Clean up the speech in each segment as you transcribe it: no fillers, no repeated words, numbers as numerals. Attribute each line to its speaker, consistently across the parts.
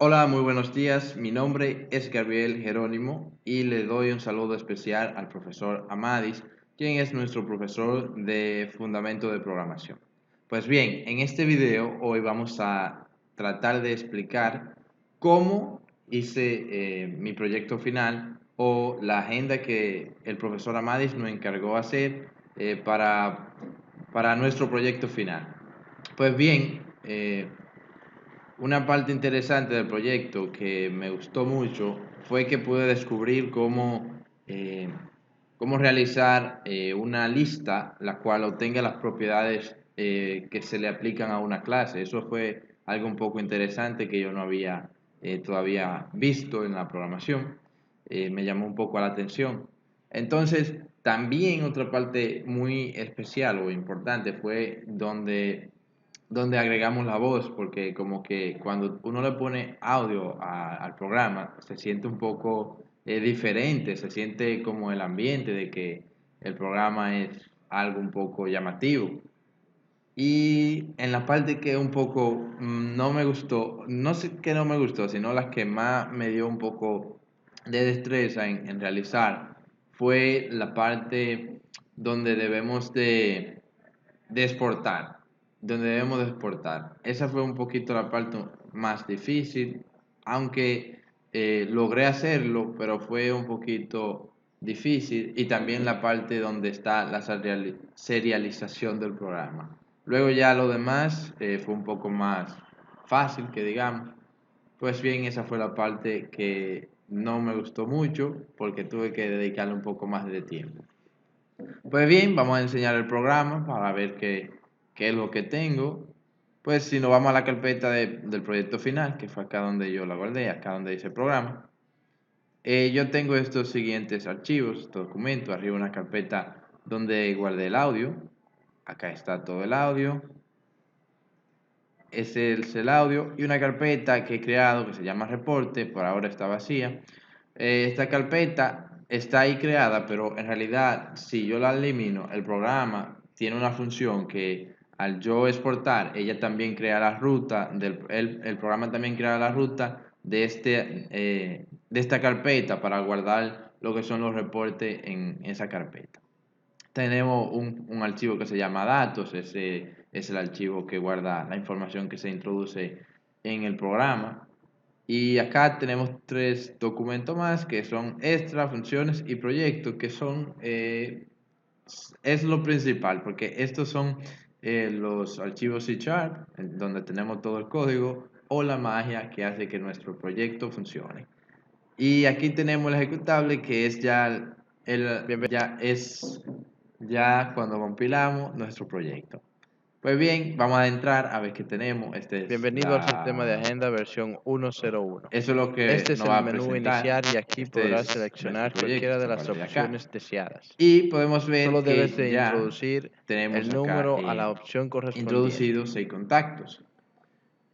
Speaker 1: Hola, muy buenos días. Mi nombre es Gabriel Jerónimo y le doy un saludo especial al profesor Amadis, quien es nuestro profesor de Fundamento de Programación. Pues bien, en este video hoy vamos a tratar de explicar cómo hice mi proyecto final o la agenda que el profesor Amadis nos encargó hacer para nuestro proyecto final. Pues bien, una parte interesante del proyecto que me gustó mucho fue que pude descubrir cómo realizar una lista la cual obtenga las propiedades que se le aplican a una clase. Eso fue algo un poco interesante que yo no había todavía visto en la programación. Me llamó un poco la atención. Entonces, también otra parte muy especial o importante fue donde agregamos la voz, porque como que cuando uno le pone audio al programa, se siente un poco diferente, se siente como el ambiente de que el programa es algo un poco llamativo. Y en la parte que un poco no me gustó, no sé qué no me gustó, sino las que más me dio un poco de destreza en realizar, fue la parte donde debemos de exportar, donde debemos de exportar. Esa fue un poquito la parte más difícil, aunque logré hacerlo, pero fue un poquito difícil y también la parte donde está la serialización del programa. Luego ya lo demás fue un poco más fácil, que digamos. Pues bien, esa fue la parte que no me gustó mucho porque tuve que dedicarle un poco más de tiempo. Pues bien, vamos a enseñar el programa para ver qué es lo que tengo. Pues si nos vamos a la carpeta del proyecto final, que fue acá donde yo la guardé, acá donde dice programa, yo tengo estos siguientes archivos, estos documentos, arriba una carpeta donde guardé el audio, acá está todo el audio, ese es el audio, y una carpeta que he creado que se llama reporte, por ahora está vacía. Esta carpeta está ahí creada, pero en realidad si yo la elimino, el programa tiene una función que al yo exportar, ella también crea la ruta, el programa también crea la ruta de esta carpeta para guardar lo que son los reportes en esa carpeta. Tenemos un archivo que se llama datos, ese es el archivo que guarda la información que se introduce en el programa. Y acá tenemos tres documentos más que son extra, funciones y proyectos, que es lo principal, porque estos son los archivos C#, donde tenemos todo el código o la magia que hace que nuestro proyecto funcione. Y aquí tenemos el ejecutable que es ya cuando compilamos nuestro proyecto. Pues bien, vamos a entrar a ver qué tenemos.
Speaker 2: Bienvenido al sistema de agenda versión 1.0.1.
Speaker 1: Eso es lo que
Speaker 2: Este es
Speaker 1: nos
Speaker 2: el
Speaker 1: va a
Speaker 2: menú
Speaker 1: presentar.
Speaker 2: iniciar y aquí
Speaker 1: Este
Speaker 2: podrás
Speaker 1: es nuestro
Speaker 2: seleccionar
Speaker 1: proyecto,
Speaker 2: cualquiera de
Speaker 1: esta
Speaker 2: las
Speaker 1: parte de acá.
Speaker 2: opciones deseadas.
Speaker 1: Y podemos ver
Speaker 2: Solo debes
Speaker 1: que
Speaker 2: de
Speaker 1: ya
Speaker 2: introducir
Speaker 1: tenemos
Speaker 2: el
Speaker 1: acá
Speaker 2: número a la opción correspondiente.
Speaker 1: introducidos 6 contactos.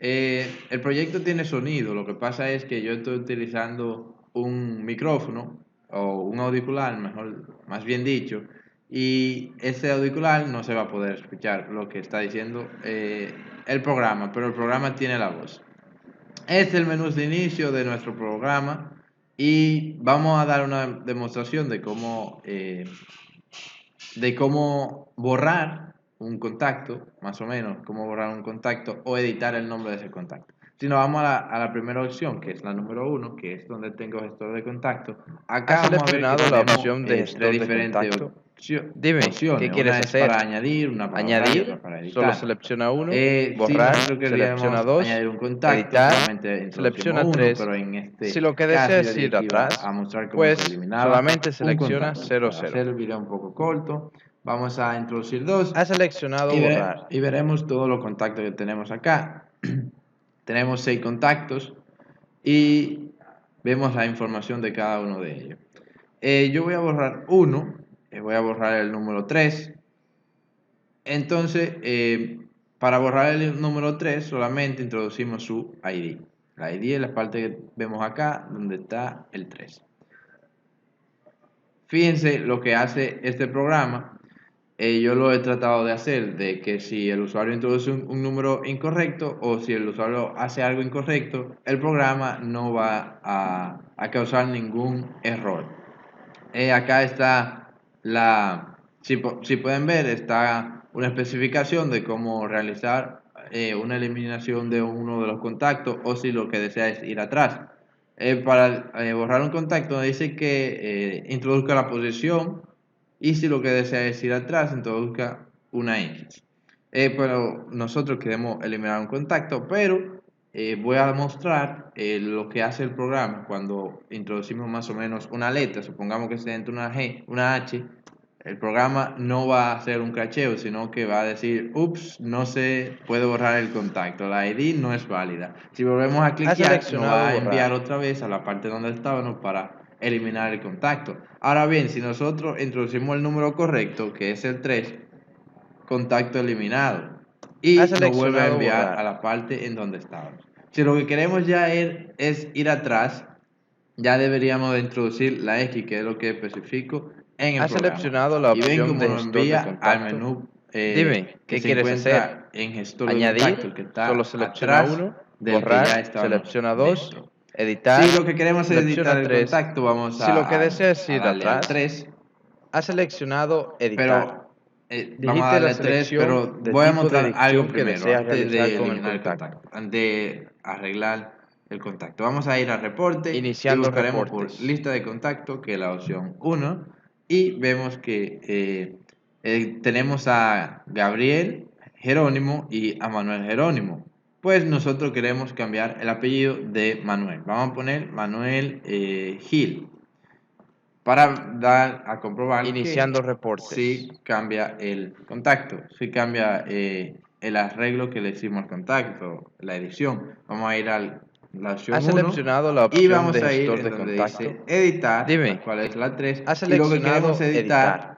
Speaker 1: El proyecto tiene sonido, lo que pasa es que yo estoy utilizando un micrófono o un auricular, mejor, más bien dicho, y ese auricular no se va a poder escuchar lo que está diciendo el programa, pero el programa tiene la voz. Este es el menú de inicio de nuestro programa y vamos a dar una demostración de cómo borrar un contacto, más o menos, cómo borrar un contacto o editar el nombre de ese contacto. Si nos vamos a la primera opción, que es la número 1, que es donde tengo gestor de contacto,
Speaker 2: ¿Has
Speaker 1: acá vamos a ver que
Speaker 2: seleccionado la
Speaker 1: tenemos
Speaker 2: opción de
Speaker 1: tres
Speaker 2: gestor de
Speaker 1: diferentes
Speaker 2: contacto? Dime, ¿qué
Speaker 1: opciones. Una
Speaker 2: quieres
Speaker 1: es para
Speaker 2: hacer?
Speaker 1: añadir, una para borrar y otra
Speaker 2: ¿Añadir?
Speaker 1: para
Speaker 2: Solo
Speaker 1: editar.
Speaker 2: selecciona uno.
Speaker 1: Si
Speaker 2: ¿Borrar?
Speaker 1: nosotros
Speaker 2: Selecciona
Speaker 1: queríamos
Speaker 2: dos.
Speaker 1: añadir un contacto,
Speaker 2: ¿Editar?
Speaker 1: solamente introducimos
Speaker 2: Selecciona
Speaker 1: uno,
Speaker 2: tres.
Speaker 1: pero en
Speaker 2: Si
Speaker 1: este
Speaker 2: lo que
Speaker 1: caso yo
Speaker 2: deseas
Speaker 1: dije
Speaker 2: ir
Speaker 1: que iba
Speaker 2: atrás,
Speaker 1: a mostrar cómo se
Speaker 2: pues
Speaker 1: eliminaba
Speaker 2: solamente
Speaker 1: un
Speaker 2: selecciona
Speaker 1: contacto.
Speaker 2: cero
Speaker 1: Para
Speaker 2: cero.
Speaker 1: hacer el video un poco corto, vamos a introducir dos
Speaker 2: Has seleccionado borrar.
Speaker 1: y veremos todos los contactos que tenemos acá. Tenemos 6 contactos y vemos la información de cada uno de ellos. Yo voy a borrar uno, voy a borrar el número 3. Entonces, para borrar el número 3 solamente introducimos su ID. La ID es la parte que vemos acá donde está el 3. Fíjense lo que hace este programa. yo lo he tratado de hacer, de que si el usuario introduce un número incorrecto o si el usuario hace algo incorrecto, el programa no va a causar ningún error. Acá está si pueden ver, está una especificación de cómo realizar una eliminación de uno de los contactos o si lo que desea es ir atrás. Para borrar un contacto dice que introduzca la posición y si lo que desea es ir atrás, introduzca una X. Pero nosotros queremos eliminar un contacto, pero voy a mostrar lo que hace el programa cuando introducimos más o menos una letra, supongamos que se entre una G, una H, el programa no va a hacer un cacheo, sino que va a decir, ups, no se puede borrar el contacto, la ID no es válida. Si volvemos a
Speaker 2: Ha
Speaker 1: cliquear, nos
Speaker 2: seleccionado
Speaker 1: va a enviar
Speaker 2: borrar.
Speaker 1: otra vez a la parte donde estábamos para eliminar el contacto. Ahora bien, si nosotros introducimos el número correcto, que es el 3, contacto eliminado,
Speaker 2: Ha
Speaker 1: y nos vuelve a
Speaker 2: seleccionado
Speaker 1: enviar a
Speaker 2: borrar.
Speaker 1: la parte en donde estábamos. Si lo que queremos ya es ir atrás, ya deberíamos de introducir la X, que es lo que especifico en el
Speaker 2: Ha
Speaker 1: programa.
Speaker 2: seleccionado la
Speaker 1: Y ven
Speaker 2: opción
Speaker 1: cómo
Speaker 2: de
Speaker 1: nos
Speaker 2: gestor de
Speaker 1: envía al
Speaker 2: contacto.
Speaker 1: menú
Speaker 2: Dime,
Speaker 1: que
Speaker 2: ¿qué
Speaker 1: se
Speaker 2: quieres hacer?
Speaker 1: encuentra en gestor de contacto,
Speaker 2: Añadir,
Speaker 1: el que
Speaker 2: solo
Speaker 1: está
Speaker 2: selecciona
Speaker 1: atrás
Speaker 2: uno.
Speaker 1: del que ya
Speaker 2: Borrar,
Speaker 1: estábamos
Speaker 2: selecciona dos.
Speaker 1: dentro. Si
Speaker 2: Editar,
Speaker 1: lo que queremos es editar
Speaker 2: selecciona
Speaker 1: el
Speaker 2: tres.
Speaker 1: contacto, vamos
Speaker 2: Si lo que deseas es
Speaker 1: a
Speaker 2: ir
Speaker 1: darle al
Speaker 2: atrás,
Speaker 1: 3,
Speaker 2: ha seleccionado editar.
Speaker 1: pero vamos a
Speaker 2: Digite la
Speaker 1: darle 3,
Speaker 2: selección
Speaker 1: pero
Speaker 2: de
Speaker 1: voy a
Speaker 2: tipo de
Speaker 1: mostrar algo
Speaker 2: edición que
Speaker 1: primero,
Speaker 2: deseas
Speaker 1: antes
Speaker 2: realizar
Speaker 1: de
Speaker 2: con el
Speaker 1: eliminar el
Speaker 2: contacto.
Speaker 1: contacto, antes de arreglar el contacto. Vamos a ir a reporte y
Speaker 2: Iniciando
Speaker 1: buscaremos por
Speaker 2: reportes.
Speaker 1: lista de contacto, que es la opción 1, y vemos que tenemos a Gabriel Jerónimo y a Manuel Jerónimo. Pues nosotros queremos cambiar el apellido de Manuel. Vamos a poner Manuel Gil para dar a comprobar que
Speaker 2: Iniciando reportes.
Speaker 1: si cambia el contacto, si cambia el arreglo que le hicimos al contacto, la edición. Vamos a ir a la
Speaker 2: Ha
Speaker 1: opción 1
Speaker 2: seleccionado la
Speaker 1: y
Speaker 2: opción
Speaker 1: vamos
Speaker 2: de
Speaker 1: a ir
Speaker 2: gestor
Speaker 1: en
Speaker 2: de
Speaker 1: donde
Speaker 2: contacto.
Speaker 1: dice editar, la
Speaker 2: Dime,
Speaker 1: cual es la 3
Speaker 2: ha
Speaker 1: y lo que queremos
Speaker 2: seleccionado editar.
Speaker 1: editar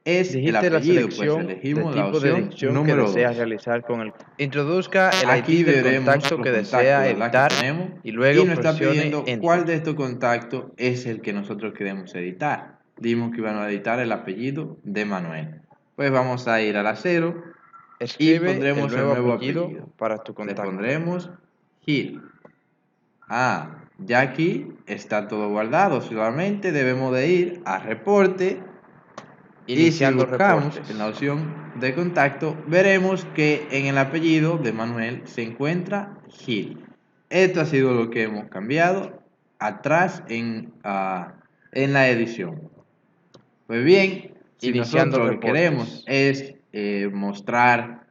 Speaker 1: es el
Speaker 2: Digite la
Speaker 1: apellido, pues
Speaker 2: selección de
Speaker 1: elegimos la
Speaker 2: tipo de
Speaker 1: opción
Speaker 2: edición que
Speaker 1: número
Speaker 2: desea
Speaker 1: 2.
Speaker 2: realizar con el... Introduzca el
Speaker 1: Aquí
Speaker 2: ID del
Speaker 1: veremos
Speaker 2: contacto
Speaker 1: los
Speaker 2: que
Speaker 1: contactos,
Speaker 2: desea
Speaker 1: ¿verdad? Que
Speaker 2: editar
Speaker 1: tenemos
Speaker 2: y
Speaker 1: y
Speaker 2: luego
Speaker 1: nos está
Speaker 2: presione
Speaker 1: pidiendo cuál
Speaker 2: Enter.
Speaker 1: de estos contactos es el que nosotros queremos editar. Dimos que íbamos a editar el apellido de Manuel. Pues vamos a ir a la 0 y
Speaker 2: Escribe el
Speaker 1: pondremos el
Speaker 2: nuevo
Speaker 1: nuevo
Speaker 2: apellido
Speaker 1: apellido.
Speaker 2: para tu
Speaker 1: Le
Speaker 2: contacto.
Speaker 1: pondremos Gil. Ya aquí está todo guardado, solamente debemos de ir a reporte y si
Speaker 2: Iniciando
Speaker 1: buscamos
Speaker 2: reportes.
Speaker 1: en la opción de contacto, veremos que en el apellido de Manuel se encuentra Gil. Esto ha sido lo que hemos cambiado atrás en la edición. Pues bien, si
Speaker 2: Iniciando
Speaker 1: nosotros lo que queremos
Speaker 2: reportes.
Speaker 1: es mostrar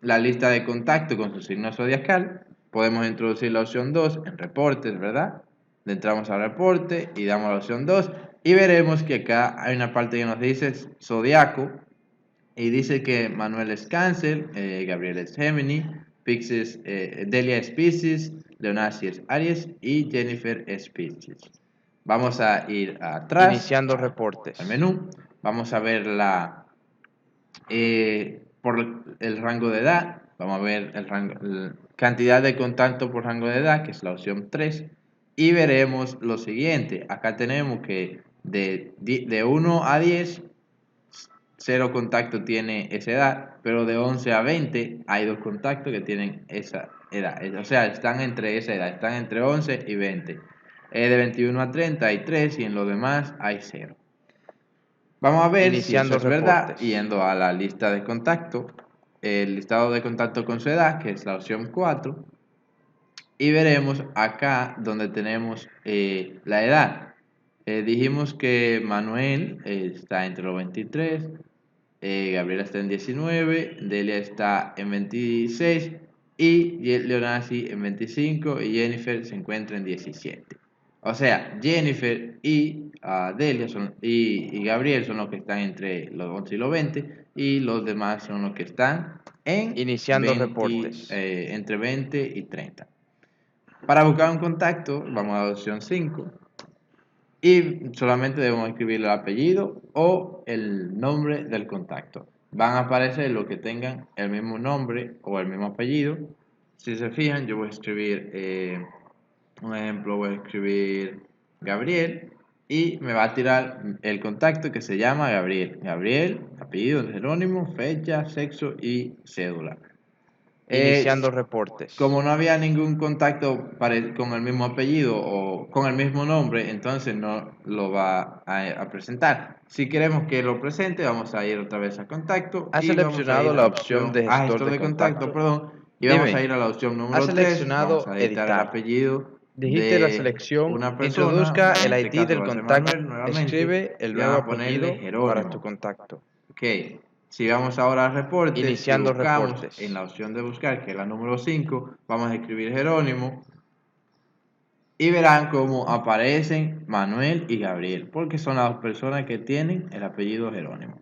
Speaker 1: la lista de contacto con su signo zodiacal, podemos introducir la opción 2 en reportes, ¿verdad? Le entramos al reporte y damos la opción 2 y veremos que acá hay una parte que nos dice zodiaco y dice que Manuel es Cáncer, Gabriel es Gemini, Delia es Piscis, Leonardo es Aries y Jennifer es Piscis. Vamos a ir atrás
Speaker 2: Iniciando
Speaker 1: al
Speaker 2: reportes.
Speaker 1: menú, vamos a ver por el rango de edad, vamos a ver la cantidad de contacto por rango de edad, que es la opción 3, y veremos lo siguiente. Acá tenemos que de 1 a 10, 0 contacto tiene esa edad, pero de 11 a 20 hay 2 contactos que tienen esa edad. O sea, están entre esa edad, están entre 11 y 20. De 21 a 30 hay 3 y en lo demás hay 0. Vamos a ver si eso
Speaker 2: Iniciando
Speaker 1: es verdad
Speaker 2: reportes.
Speaker 1: yendo a la lista de contacto, el listado de contacto con su edad, que es la opción 4, y veremos acá donde tenemos la edad. Dijimos que Manuel está entre los 23, Gabriela está en 19, Delia está en 26 y Leonasi en 25 y Jennifer se encuentra en 17. O sea, Jennifer y Delia y Gabriel son los que están entre los 11 y los 20 y los demás son los que están en
Speaker 2: Iniciando reportes.
Speaker 1: entre 20 y 30. Para buscar un contacto, vamos a la opción 5 y solamente debemos escribir el apellido o el nombre del contacto. Van a aparecer los que tengan el mismo nombre o el mismo apellido. Si se fijan, yo voy a escribir, un ejemplo, voy a escribir Gabriel y me va a tirar el contacto que se llama Gabriel. Gabriel, apellido Jerónimo, fecha, sexo y cédula.
Speaker 2: Iniciando reportes.
Speaker 1: Como no había ningún contacto con el mismo apellido o con el mismo nombre, entonces no lo va a presentar. Si queremos que lo presente, vamos a ir otra vez a contacto
Speaker 2: ¿Has
Speaker 1: y vamos a
Speaker 2: seleccionado
Speaker 1: ir a
Speaker 2: la
Speaker 1: la
Speaker 2: opción
Speaker 1: opción
Speaker 2: de
Speaker 1: a
Speaker 2: gestor
Speaker 1: gestor
Speaker 2: de
Speaker 1: de contacto,
Speaker 2: contacto?
Speaker 1: perdón, y vamos a
Speaker 2: Dime,
Speaker 1: ir a la opción
Speaker 2: ¿has
Speaker 1: número 3. Vamos
Speaker 2: seleccionado
Speaker 1: a editar el
Speaker 2: editar?
Speaker 1: apellido
Speaker 2: Digite la
Speaker 1: de
Speaker 2: selección,
Speaker 1: una persona,
Speaker 2: introduzca
Speaker 1: en
Speaker 2: el
Speaker 1: este
Speaker 2: ID
Speaker 1: caso
Speaker 2: del
Speaker 1: va a ser
Speaker 2: contacto,
Speaker 1: Manuel nuevamente,
Speaker 2: escribe el
Speaker 1: y
Speaker 2: nuevo
Speaker 1: vamos a ponerle
Speaker 2: apellido para tu
Speaker 1: Jerónimo.
Speaker 2: contacto.
Speaker 1: Ok, si vamos ahora a reportes y
Speaker 2: Iniciando
Speaker 1: buscamos en
Speaker 2: reportes.
Speaker 1: la opción de buscar, que es la número 5, vamos a escribir Jerónimo y verán cómo aparecen Manuel y Gabriel, porque son las dos personas que tienen el apellido Jerónimo.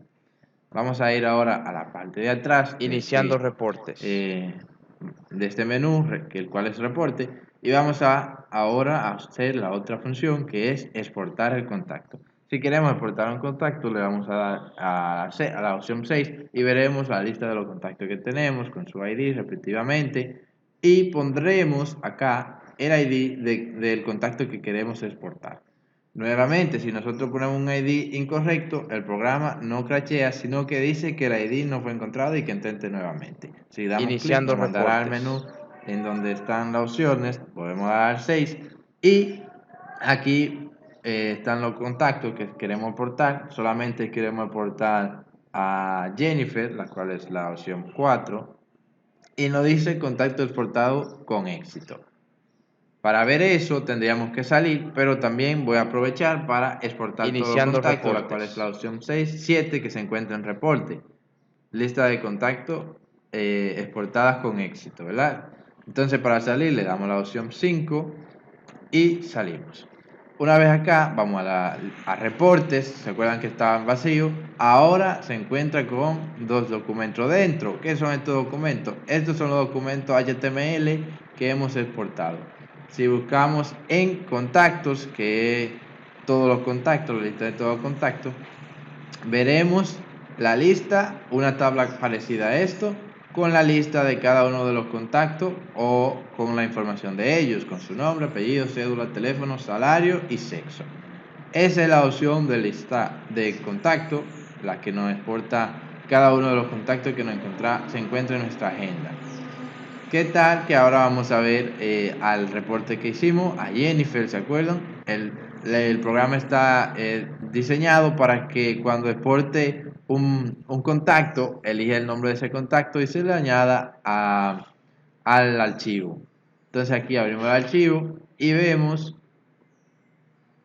Speaker 1: Vamos a ir ahora a la parte de atrás
Speaker 2: Iniciando reportes.
Speaker 1: de este menú, el cual es reporte, y vamos ahora a hacer la otra función que es exportar el contacto. Si queremos exportar un contacto, le vamos a dar a la opción 6 y veremos la lista de los contactos que tenemos con su ID respectivamente y pondremos acá el ID del contacto que queremos exportar. Nuevamente, si nosotros ponemos un ID incorrecto, el programa no crashea, sino que dice que el ID no fue encontrado y que intente nuevamente. Si damos clic,
Speaker 2: Iniciando
Speaker 1: nos mandará al menú
Speaker 2: reportes.
Speaker 1: en donde están las opciones, podemos dar 6 y aquí están los contactos que queremos aportar. Solamente queremos aportar a Jennifer, la cual es la opción 4, y nos dice contacto exportado con éxito. Para ver eso tendríamos que salir, pero también voy a aprovechar para exportar todos los
Speaker 2: Iniciando
Speaker 1: contactos, la cual es la
Speaker 2: reportes.
Speaker 1: opción 6, 7 que se encuentra en reporte. Lista de contactos exportadas con éxito, ¿verdad? Entonces para salir le damos la opción 5 y salimos. Una vez acá, vamos a reportes, se acuerdan que estaban vacíos, ahora se encuentra con dos documentos dentro. ¿Qué son estos documentos? Estos son los documentos HTML que hemos exportado. Si buscamos en contactos, que es todos los contactos, la lista de todos los contactos, veremos la lista, una tabla parecida a esto, con la lista de cada uno de los contactos o con la información de ellos, con su nombre, apellido, cédula, teléfono, salario y sexo. Esa es la opción de lista de contacto, la que nos exporta cada uno de los contactos que se encuentra en nuestra agenda. ¿Qué tal que ahora vamos a ver al reporte que hicimos, a Jennifer, ¿se acuerdan? El programa está diseñado para que cuando exporte un contacto, elige el nombre de ese contacto y se le añada al archivo. Entonces aquí abrimos el archivo y vemos,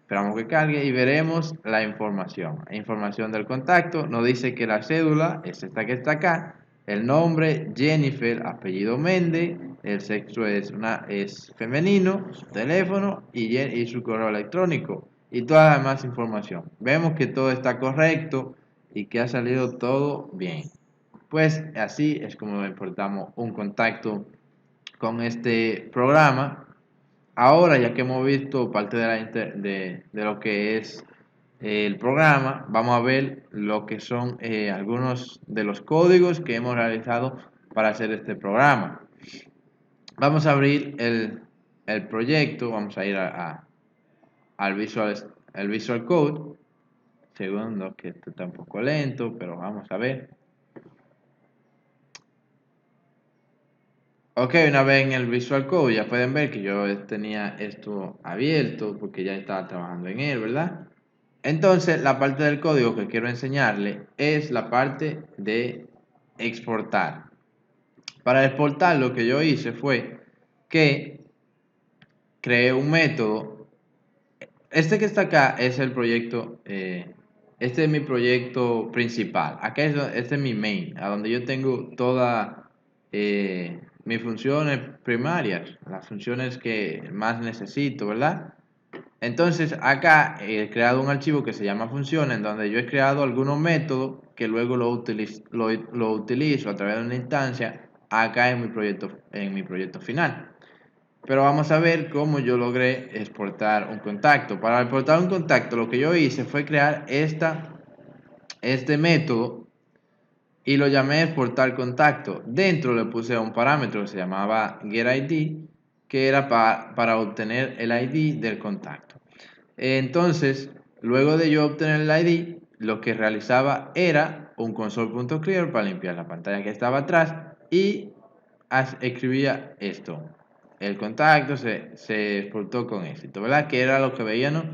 Speaker 1: esperamos que cargue y veremos la información. La información del contacto nos dice que la cédula es esta que está acá, el nombre Jennifer, apellido Méndez, el sexo es femenino, su teléfono y su correo electrónico y toda la demás información. Vemos que todo está correcto y que ha salido todo bien. Pues así es como importamos un contacto con este programa. Ahora, ya que hemos visto parte de lo que es el programa, vamos a ver lo que son algunos de los códigos que hemos realizado para hacer este programa. Vamos a abrir el proyecto, vamos a ir al Visual Code. Segundo, que esto está un poco lento, pero vamos a ver. Ok, una vez en el Visual Code ya pueden ver que yo tenía esto abierto porque ya estaba trabajando en él, ¿verdad? Entonces, la parte del código que quiero enseñarle es la parte de exportar. Para exportar lo que yo hice fue que creé un método. Este que está acá es el proyecto, este es mi proyecto principal. Acá este es mi main, a donde yo tengo todas mis funciones primarias, las funciones que más necesito, ¿verdad? Entonces acá he creado un archivo que se llama funciones, en donde yo he creado algunos métodos que luego lo utilizo a través de una instancia acá en mi proyecto final. Pero vamos a ver cómo yo logré exportar un contacto. Para exportar un contacto lo que yo hice fue crear este método y lo llamé exportar contacto. Dentro le puse un parámetro que se llamaba getID, que era para obtener el ID del contacto. Entonces, Luego de yo obtener el ID, lo que realizaba era un console.clear para limpiar la pantalla que estaba atrás y escribía esto. El contacto se exportó con éxito, ¿verdad? Que era lo que veíamos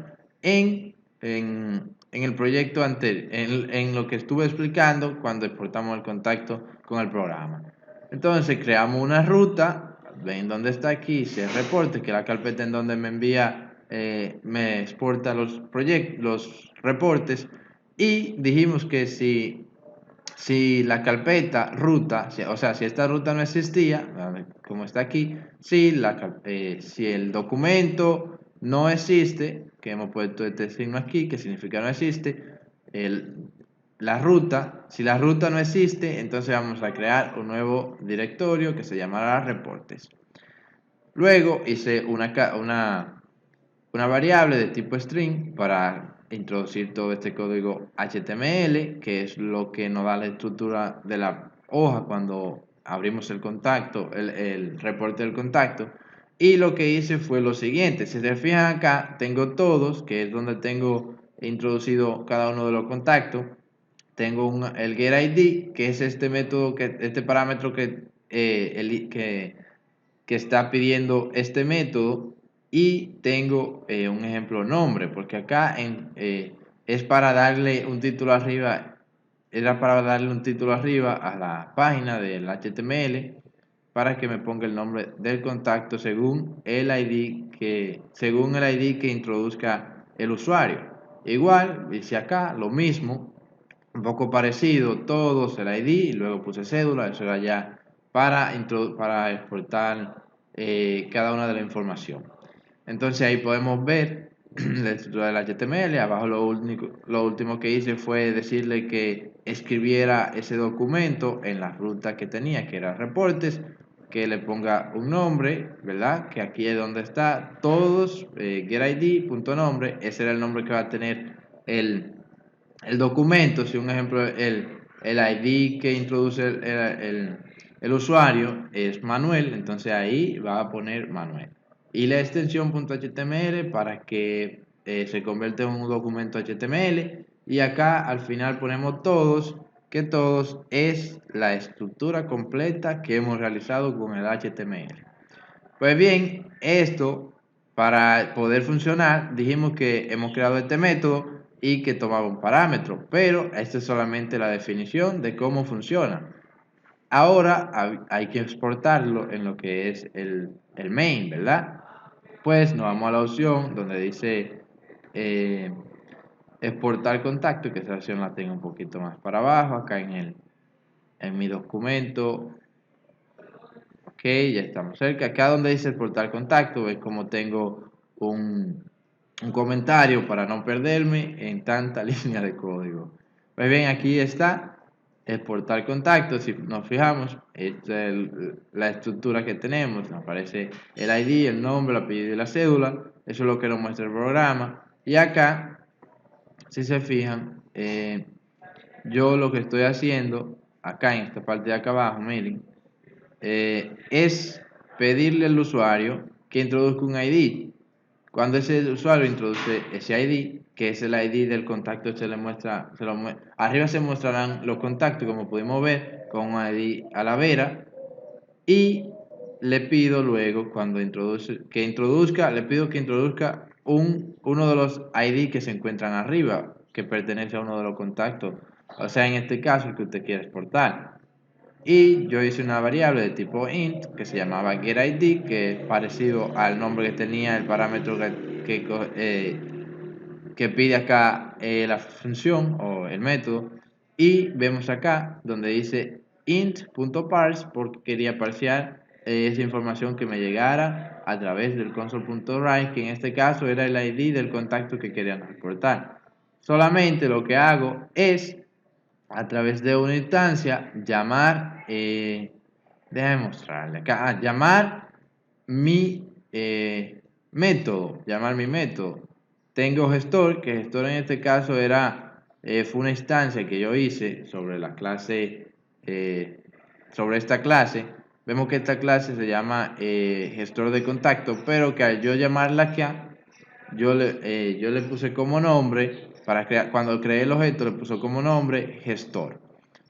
Speaker 1: en el proyecto anterior, en lo que estuve explicando cuando exportamos el contacto con el programa. Entonces creamos una ruta, ven dónde está aquí, se reporte, que es la carpeta en donde me envía, me exporta los reportes, y dijimos que si la carpeta ruta, o sea, si esta ruta no existía, como está aquí, si el documento no existe, que hemos puesto este signo aquí, que significa no existe, si la ruta no existe, entonces vamos a crear un nuevo directorio que se llamará reportes. Luego hice una variable de tipo string para introducir todo este código HTML, que es lo que nos da la estructura de la hoja cuando abrimos el contacto, el reporte del contacto. Y lo que hice fue lo siguiente: si se fijan acá, tengo todos, que es donde tengo introducido cada uno de los contactos. Tengo el getID, que es este método, este parámetro que está pidiendo este método, y tengo un ejemplo nombre, porque acá es para darle un título arriba, era para darle un título arriba a la página del HTML para que me ponga el nombre del contacto según el ID que introduzca el usuario. Igual, dice acá lo mismo, un poco parecido, todos el ID, y luego puse cédula, eso era ya para exportar cada una de la información. Entonces ahí podemos ver la estructura del HTML. Abajo lo último que hice fue decirle que escribiera ese documento en la ruta que tenía, que era reportes, que le ponga un nombre, ¿verdad? Que aquí es donde está todos, getID.nombre, ese era el nombre que va a tener el documento. Si un ejemplo, el ID que introduce el usuario es Manuel, entonces ahí va a poner Manuel. Y la extensión .html para que se convierta en un documento HTML. Y acá al final ponemos todos, que todos es la estructura completa que hemos realizado con el HTML. Pues bien, esto, para poder funcionar, dijimos que hemos creado este método y que tomaba un parámetro, pero esta es solamente la definición de cómo funciona. Ahora hay que exportarlo en lo que es el main, ¿verdad? Pues nos vamos a la opción donde dice exportar contacto, que esa opción la tengo un poquito más para abajo, acá en mi documento. Ok, ya estamos cerca. Acá donde dice exportar contacto, ves como tengo un comentario para no perderme en tanta línea de código. Pues bien, aquí está exportar contacto. Si nos fijamos, esta es la estructura que tenemos. Nos aparece el ID, el nombre, el apellido y la cédula. Eso es lo que nos muestra el programa. Y acá, si se fijan, yo lo que estoy haciendo, acá en esta parte de acá abajo, miren, es pedirle al usuario que introduzca un ID. Cuando ese usuario introduce ese ID, que es el ID del contacto, arriba se mostrarán los contactos, como pudimos ver, con un ID a la vera, y le pido luego, cuando le pido que introduzca uno de los ID que se encuentran arriba, que pertenece a uno de los contactos, o sea, en este caso, el que usted quiere exportar. Y yo hice una variable de tipo int que se llamaba getID, que es parecido al nombre que tenía el parámetro que pide acá la función o el método. Y vemos acá donde dice int.parse, porque quería parsear esa información que me llegara a través del console.write, que en este caso era el ID del contacto que querían reportar. Solamente lo que hago es, a través de una instancia, llamar, déjame mostrarle acá, llamar mi método, Tengo gestor, que gestor en este caso fue una instancia que yo hice sobre la clase, sobre esta clase. Vemos que esta clase se llama gestor de contacto, pero que al yo llamarla acá, yo le puse como nombre, cuando creé el objeto le puse como nombre gestor.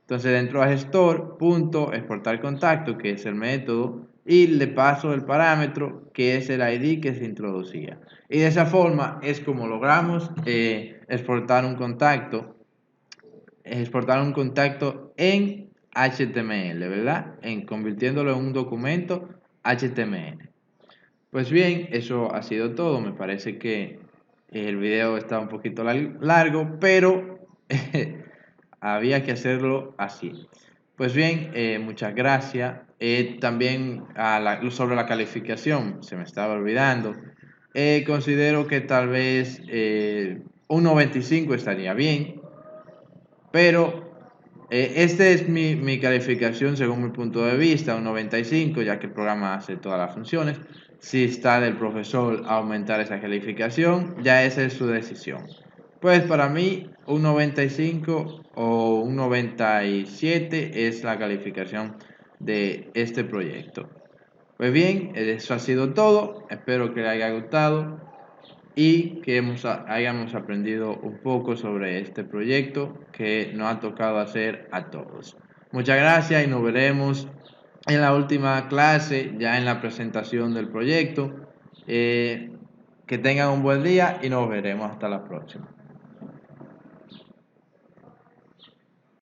Speaker 1: Entonces dentro de gestor, punto, exportar contacto, que es el método, y le paso el parámetro, que es el ID que se introducía. Y de esa forma es como logramos exportar un contacto en HTML, ¿verdad? Convirtiéndolo en un documento HTML. Pues bien, eso ha sido todo. Me parece que el video está un poquito largo, pero había que hacerlo así. Pues bien, muchas gracias. También sobre la calificación, se me estaba olvidando. Considero que tal vez un 95 estaría bien, pero esta es mi calificación según mi punto de vista, un 95, ya que el programa hace todas las funciones. Si está del profesor aumentar esa calificación, ya esa es su decisión. Pues para mí un 95 o un 97 es la calificación de este proyecto. Pues bien, eso ha sido todo. Espero que les haya gustado y que hayamos aprendido un poco sobre este proyecto que nos ha tocado hacer a todos. Muchas gracias y nos veremos en la última clase, ya en la presentación del proyecto. Que tengan un buen día y nos veremos hasta la próxima.